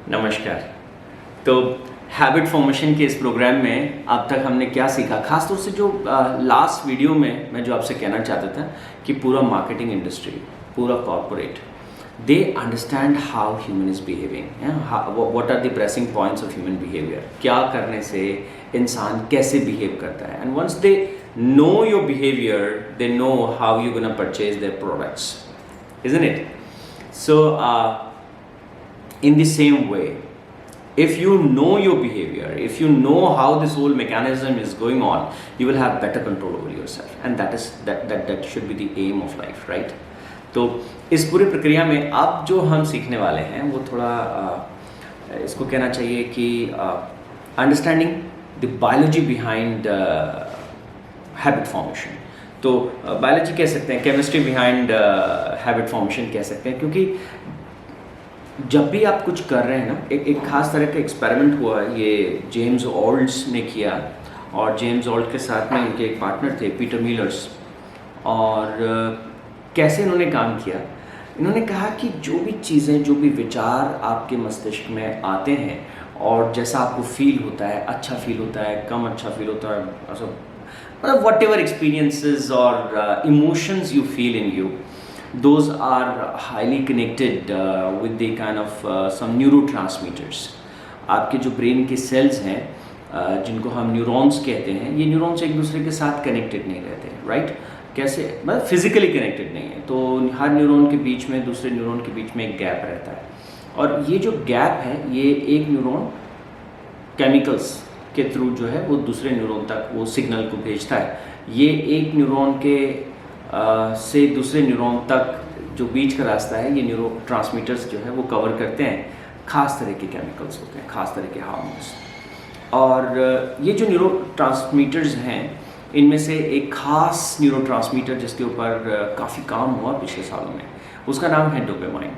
नमस्कार। तो habit formation के इस प्रोग्राम में अब तक हमने क्या सीखा, खासतौर से जो लास्ट वीडियो में मैं जो आपसे कहना चाहता था कि पूरा मार्केटिंग इंडस्ट्री, पूरा corporate, they understand how human is behaving, what are the pressing points of human behaviour, क्या करने से इंसान कैसे बिहेव करता है। And once they know your behaviour, they know how you gonna purchase their products, isn't it? So in the same way, if you know your behavior, if you know how this whole mechanism is going on, you will have better control over yourself, and that should be the aim of life, right? तो इस पूरी प्रक्रिया में अब जो हम सीखने वाले हैं वो थोड़ा इसको कहना चाहिए कि understanding the biology behind habit formation. तो बायोलॉजी कह सकते हैं, केमिस्ट्री बिहाइंड हैबिट फॉर्मेशन कह सकते हैं, क्योंकि जब भी आप कुछ कर रहे हैं ना, एक खास तरह का एक्सपेरिमेंट हुआ, ये जेम्स ऑल्ड्स ने किया, और जेम्स ऑल्ड के साथ में इनके एक पार्टनर थे पीटर मिलर्स। और कैसे इन्होंने काम किया, इन्होंने कहा कि जो भी चीज़ें, जो भी विचार आपके मस्तिष्क में आते हैं और जैसा आपको फील होता है, अच्छा फील होता है, कम अच्छा फील होता है, मतलब वट एवर एक्सपीरियंसेस और emotions you feel in you, those are highly connected with the kind of some neurotransmitters. आपके जो ब्रेन के सेल्स हैं जिनको हम न्यूरॉन्स कहते हैं, ये न्यूरॉन्स एक दूसरे के साथ कनेक्टेड नहीं रहते, राइट? कैसे? मतलब फिजिकली कनेक्टेड नहीं है, तो हर न्यूरॉन के बीच में दूसरे न्यूरॉन के बीच में एक गैप रहता है, और ये जो गैप है, ये एक न्यूरॉन केमिकल्स के थ्रू जो है वो दूसरे न्यूरॉन तक वो सिग्नल को भेजता है। ये एक न्यूरॉन के से दूसरे न्यूरॉन तक जो बीच का रास्ता है, ये न्यूरो ट्रांसमीटर्स जो है वो कवर करते हैं। खास तरह के केमिकल्स होते हैं, खास तरह के हार्मोन्स, और ये जो न्यूरो ट्रांसमीटर्स हैं, इनमें से एक खास न्यूरो ट्रांसमीटर जिसके ऊपर काफ़ी काम हुआ पिछले सालों में, उसका नाम है डोपामाइन।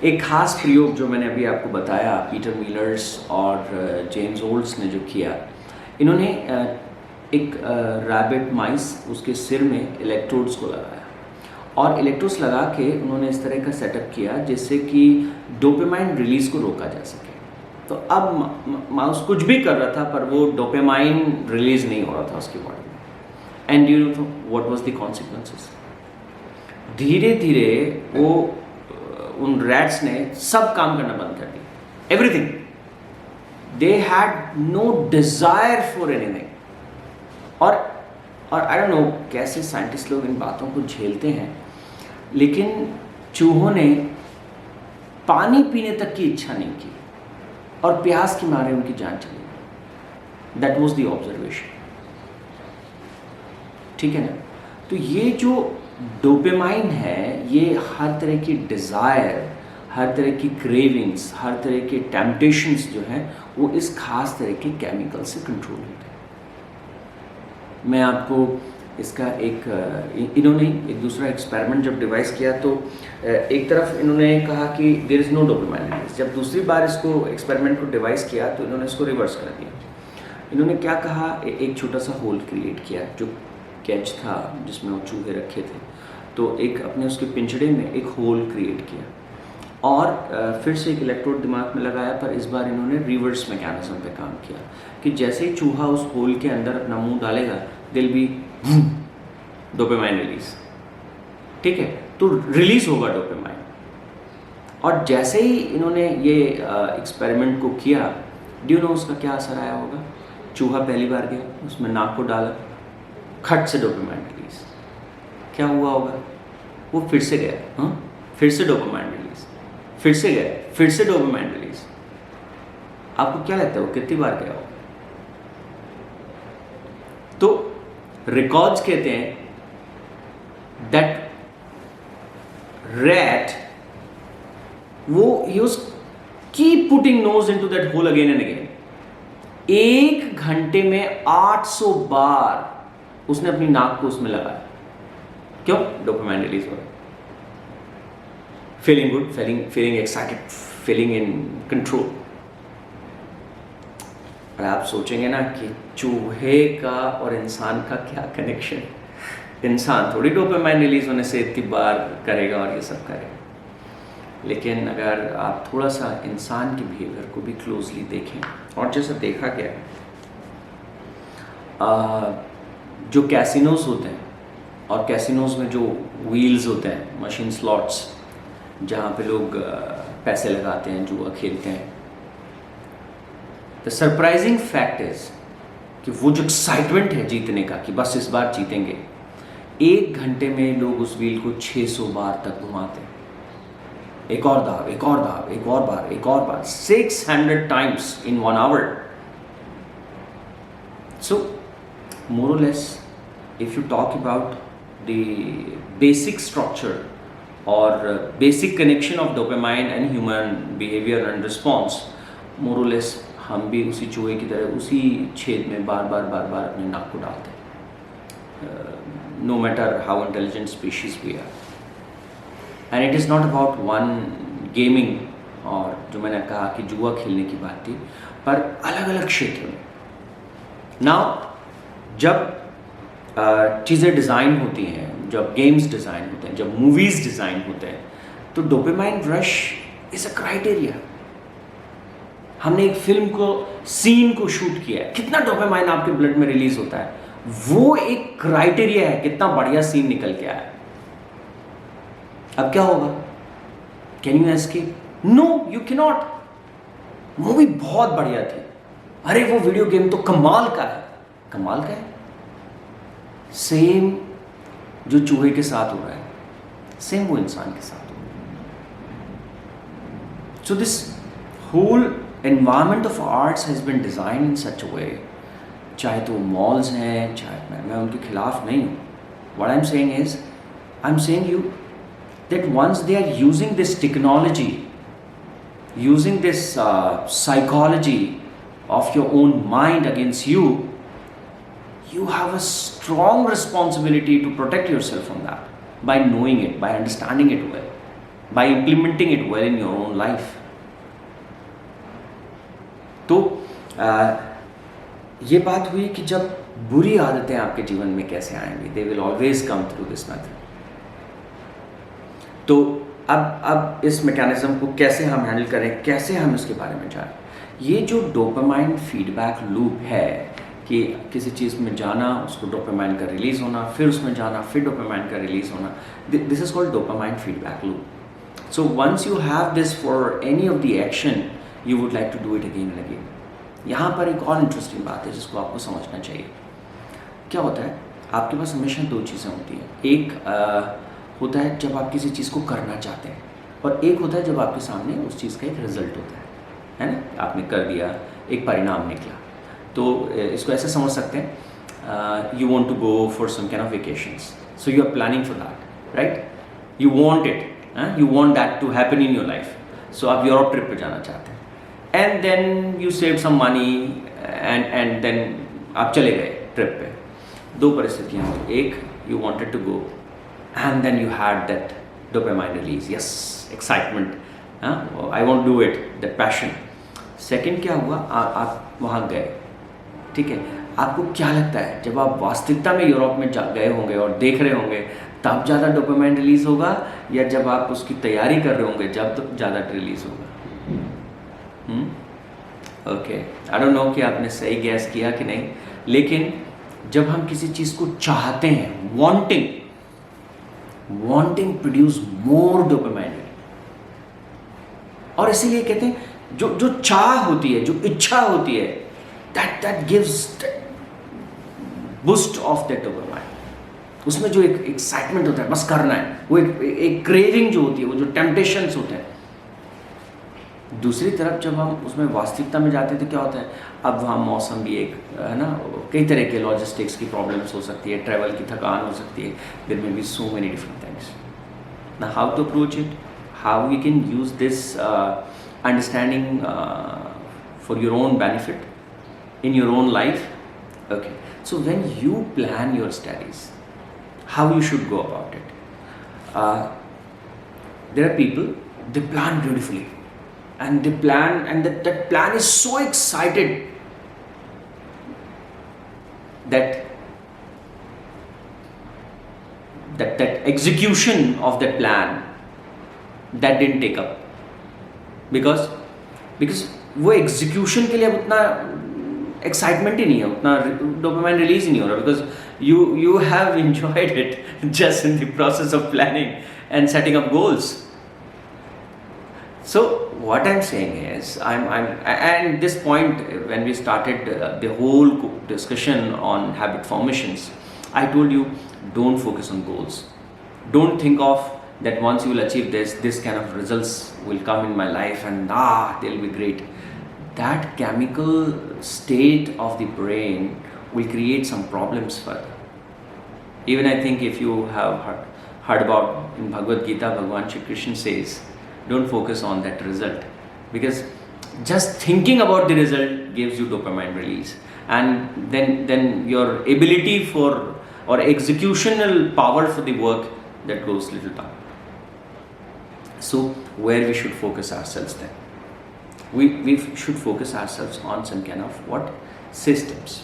एक खास प्रयोग जो मैंने अभी आपको बताया, पीटर मिलर्स और जेम्स ओल्ड्स ने जो किया, इन्होंने एक रैबिट माइस, उसके सिर में इलेक्ट्रोड्स को लगाया, और इलेक्ट्रोड्स लगा के उन्होंने इस तरह का सेटअप किया जिससे कि डोपामाइन रिलीज को रोका जा सके। तो अब माउस कुछ भी कर रहा था, पर वो डोपामाइन रिलीज नहीं हो रहा था उसकी बॉडी में। And you know what was the consequences? धीरे धीरे वो उन रैट्स ने सब काम करना बंद कर दिया, everything. They had no desire for anything. और आई डोंट नो कैसे साइंटिस्ट लोग इन बातों को झेलते हैं, लेकिन चूहों ने पानी पीने तक की इच्छा नहीं की, और प्यास के मारे उनकी जान चली गई। दैट वाज द ऑब्जर्वेशन, ठीक है ना? तो ये जो डोपामाइन है, ये हर तरह की डिज़ायर, हर तरह की क्रेविंग्स, हर तरह के टेम्पटेशंस जो हैं, वो इस खास तरह के केमिकल से कंट्रोल होते हैं। मैं आपको इसका इन्होंने एक दूसरा एक्सपेरिमेंट जब डिवाइस किया, तो एक तरफ इन्होंने कहा कि there is no dopamine release. जब दूसरी बार इसको एक्सपेरिमेंट को डिवाइस किया, तो इन्होंने इसको रिवर्स कर दिया। इन्होंने क्या कहा, एक छोटा सा होल क्रिएट किया, जो कैच था जिसमें वो चूहे रखे थे, तो एक अपने उसके पिंजड़े में एक होल क्रिएट किया, और फिर से एक इलेक्ट्रोड दिमाग में लगाया, पर इस बार इन्होंने रिवर्स मैकेनिज्म पे काम किया कि जैसे ही चूहा उस होल के अंदर अपना मुंह डालेगा, दिल भी डोपामाइन रिलीज, ठीक है? तो रिलीज होगा डोपामाइन। और जैसे ही इन्होंने ये एक्सपेरिमेंट को किया, डू यू नो उसका क्या असर आया होगा? चूहा पहली बार गया, उसमें नाक को डाला, खट से डोपामाइन रिलीज। क्या हुआ होगा? वो फिर से गया, हाँ, फिर से डोपामाइन रिलीज, फिर से गया, फिर से डोपामाइन रिलीज। आपको क्या लगता है वो कितनी बार गया होगा? तो रिकॉर्ड्स कहते हैं दैट रैट, वो use keep putting nose into that hole again and again. 1 घंटे में 800 बार उसने अपनी नाक को उसमें लगाया। क्यों? डोपामाइन रिलीज हो रहा है, feeling good, feeling excited, feeling in control. और आप सोचेंगे ना कि चूहे का और इंसान का क्या कनेक्शन? इंसान थोड़ी डोपामाइन रिलीज होने से इतनी बार करेगा और ये सब करेगा। लेकिन अगर आप थोड़ा सा इंसान के बिहेवियर को भी क्लोजली देखें, और जैसा देखा गया है, जो कैसीनोज होते हैं और कैसीनोज में जो व्हील्स होते हैं, मशीन स्लॉट्स, जहाँ पे लोग पैसे लगाते हैं, जुआ खेलते हैं, द सरप्राइजिंग फैक्ट इज कि वो जो एक्साइटमेंट है जीतने का कि बस इस बार जीतेंगे, 1 घंटे में लोग उस व्हील को 600 बार तक घुमाते हैं। एक और दाव, एक और दाव, एक और बार, एक और बार, 600 times in 1 hour. So more or less, if you talk about the basic structure or basic connection of dopamine and human behavior and response, more or less हम भी उसी चूहे की तरह उसी छेद में बार बार अपने नाक को डालते हैं, no matter how intelligent species we are. And it is not about one gaming, और जो मैंने कहा कि जुआ खेलने की बात थी, पर अलग अलग क्षेत्र में। नाउ जब चीज़ें डिज़ाइन होती हैं, जब गेम्स डिज़ाइन होते हैं, जब मूवीज़ डिज़ाइन होते हैं, तो dopamine rush is a criteria. हमने एक फिल्म को, सीन को शूट किया है, कितना डोपामाइन आपके ब्लड में रिलीज होता है, वो एक क्राइटेरिया है कितना बढ़िया सीन निकल के आया। अब क्या होगा? Can you escape? No, you can not. Movie बहुत बढ़िया थी, अरे वो वीडियो गेम तो कमाल का है। कमाल का है? सेम जो चूहे के साथ हो रहा है, सेम वो इंसान के साथ हो रहा है। So this whole environment of arts has been designed in such a way, चाहे तो मॉल्स हैं, चाहे मैं उनके खिलाफ नहीं हूँ। What I'm saying is, I'm saying you that once they are using this technology, using this psychology of your own mind against you, you have a strong responsibility to protect yourself from that by knowing it, by understanding it well, by implementing it well in your own life. तो ये बात हुई कि जब बुरी आदतें आपके जीवन में कैसे आएंगी, they will always come through this method. तो अब इस मैकेनिज्म को कैसे हम हैंडल करें, कैसे हम इसके बारे में जानें। ये जो डोपामाइन फीडबैक लूप है कि किसी चीज़ में जाना, उसको डोपामाइन का रिलीज़ होना, फिर उसमें जाना, फिर डोपामाइन का रिलीज़ होना, this is called dopamine feedback loop. So once you have this for any of the action, you would like to do it again and again. यहाँ पर एक और इंटरेस्टिंग बात है जिसको आपको समझना चाहिए। क्या होता है, आपके पास हमेशा 2 चीज़ें होती हैं। एक होता है जब आप किसी चीज़ को करना चाहते हैं, और एक होता है जब आपके सामने उस चीज़ का एक रिजल्ट होता है ना, आपने कर दिया, एक परिणाम निकला। तो इसको ऐसे समझ सकते हैं, you want to go for some kind of vacations, so you are planning for that, right? You want it, you want that to happen in your life. सो आप यूरोप ट्रिप पे जाना चाहते हैं, and then you save some money and then आप चले गए trip पे। 2 परिस्थितियाँ होती, एक you wanted to go and then you had that dopamine release, yes, excitement, I want do it, that passion. Second क्या हुआ, आप वहाँ गए, ठीक है, आपको क्या लगता है जब आप वास्तविकता में यूरोप में गए होंगे और देख रहे होंगे तब ज़्यादा डोपामाइन रिलीज होगा, या जब आप उसकी तैयारी कर रहे होंगे जब तो ज़्यादा रिलीज होगा? ओके, आई डोंट नो कि आपने सही गैस किया कि नहीं, लेकिन जब हम किसी चीज़ को चाहते हैं, वांटिंग प्रोड्यूस मोर डोपामाइन, और इसीलिए कहते हैं जो चाह होती है, जो इच्छा होती है, that gives boost of that dopamine. उसमें जो एक एक्साइटमेंट होता है, बस करना है, वो एक क्रेविंग जो होती है, वो जो टेम्पटेशंस होते हैं। दूसरी तरफ जब हम उसमें वास्तविकता में जाते हैं तो क्या होता है, अब वहाँ मौसम भी एक है ना, कई तरह के लॉजिस्टिक्स की प्रॉब्लम्स हो सकती है, ट्रैवल की थकान हो सकती है, there may be so many different things. Now how to approach it, how we can use this understanding for your own benefit in your own life. Okay, so when you plan your studies, how you should go about it. There are people, they plan beautifully, and they plan, and that plan is so excited that execution of that plan that didn't take up, because वो execution के लिए अब उतना excitement ही नहीं है, उतना dopamine release ही नहीं हो रहा, because you have enjoyed it just in the process of planning and setting up goals. So what I'm saying is, and this point when we started the whole discussion on habit formations, I told you don't focus on goals. Don't think of that once you will achieve this kind of results will come in my life and they'll be great. That chemical state of the brain will create some problems further. Even I think if you have heard about in Bhagavad Gita, Bhagavan Shri Krishna says, don't focus on that result, because just thinking about the result gives you dopamine release, and then your ability for or executional power for the work that goes little down. So where we should focus ourselves then? We should focus ourselves on some kind of what? Systems.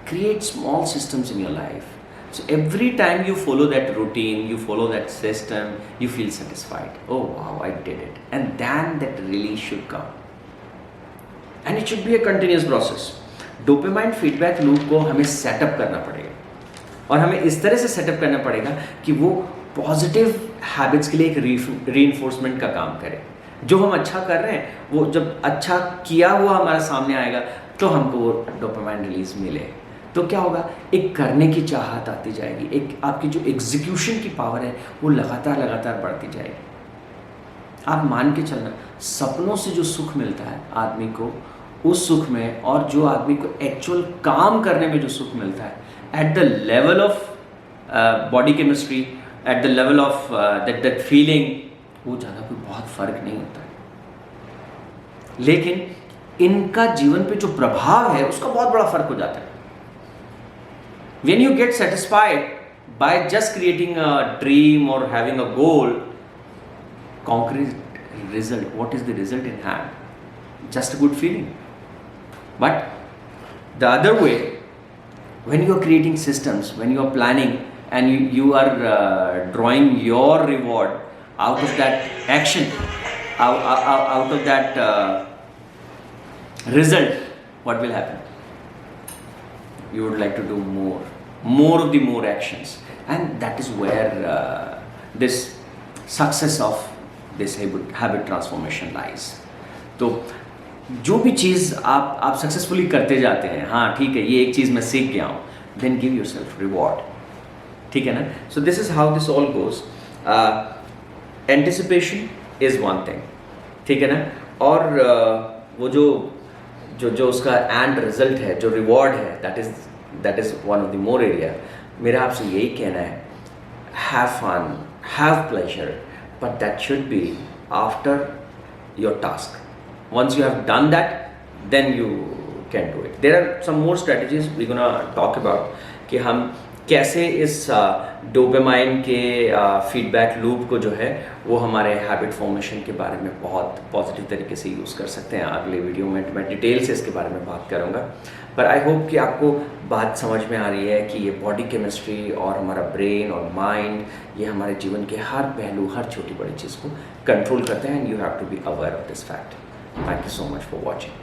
Create small systems in your life. So every time you follow that routine, you follow that system, you feel satisfied. Oh wow, I did it. And then that release should come. And it should be a continuous process. Dopamine feedback loop को हमें setup करना पड़ेगा, और हमें इस तरह से setup करना पड़ेगा कि वो पॉजिटिव हैबिट्स के लिए एक रीइंफोर्समेंट का काम करे. जो हम अच्छा कर रहे हैं वो जब अच्छा किया हुआ हमारे सामने आएगा तो हमको वो डोपामाइन रिलीज मिले. तो क्या होगा, एक करने की चाहत आती जाएगी, एक आपकी जो एग्जीक्यूशन की पावर है वो लगातार बढ़ती जाएगी. आप मान के चलना, सपनों से जो सुख मिलता है आदमी को, उस सुख में, और जो आदमी को एक्चुअल काम करने में जो सुख मिलता है at the level of body chemistry, at the level of that feeling, वो ज़्यादा कोई बहुत फर्क नहीं होता है. लेकिन इनका जीवन पे जो प्रभाव है उसका बहुत बड़ा फर्क हो जाता है. When you get satisfied by just creating a dream or having a goal, concrete result, what is the result in hand? Just a good feeling. But the other way, when you are creating systems, when you are planning and you are drawing your reward out of that action, out of that result, what will happen? You would like to do more of the more actions, and that is where this success of this habit transformation lies. तो जो भी चीज़ आप successfully करते जाते हैं, हाँ ठीक है, ये एक चीज़ मैं सीख गया हूँ, then give yourself reward. ठीक है ना? So this is how this all goes. Anticipation is one thing. ठीक है ना? और वो जो उसका एंड रिजल्ट है, जो रिवॉर्ड है, that is one of the more area. मेरा आपसे यही कहना है, have fun, have pleasure, but that should be after your task. Once you have done that, then you can do it. There are some more strategies we gonna talk about कि हम कैसे इस dopamine के feedback loop को जो है वो हमारे हैबिट फॉर्मेशन के बारे में बहुत पॉजिटिव तरीके से यूज़ कर सकते हैं. अगले वीडियो में मैं डिटेल से इसके बारे में बात करूँगा. पर आई होप कि आपको बात समझ में आ रही है कि ये बॉडी केमिस्ट्री और हमारा ब्रेन और माइंड, ये हमारे जीवन के हर पहलू, हर छोटी बड़ी चीज़ को कंट्रोल करते हैं, and you have to be aware of this fact. Thank you so much for watching.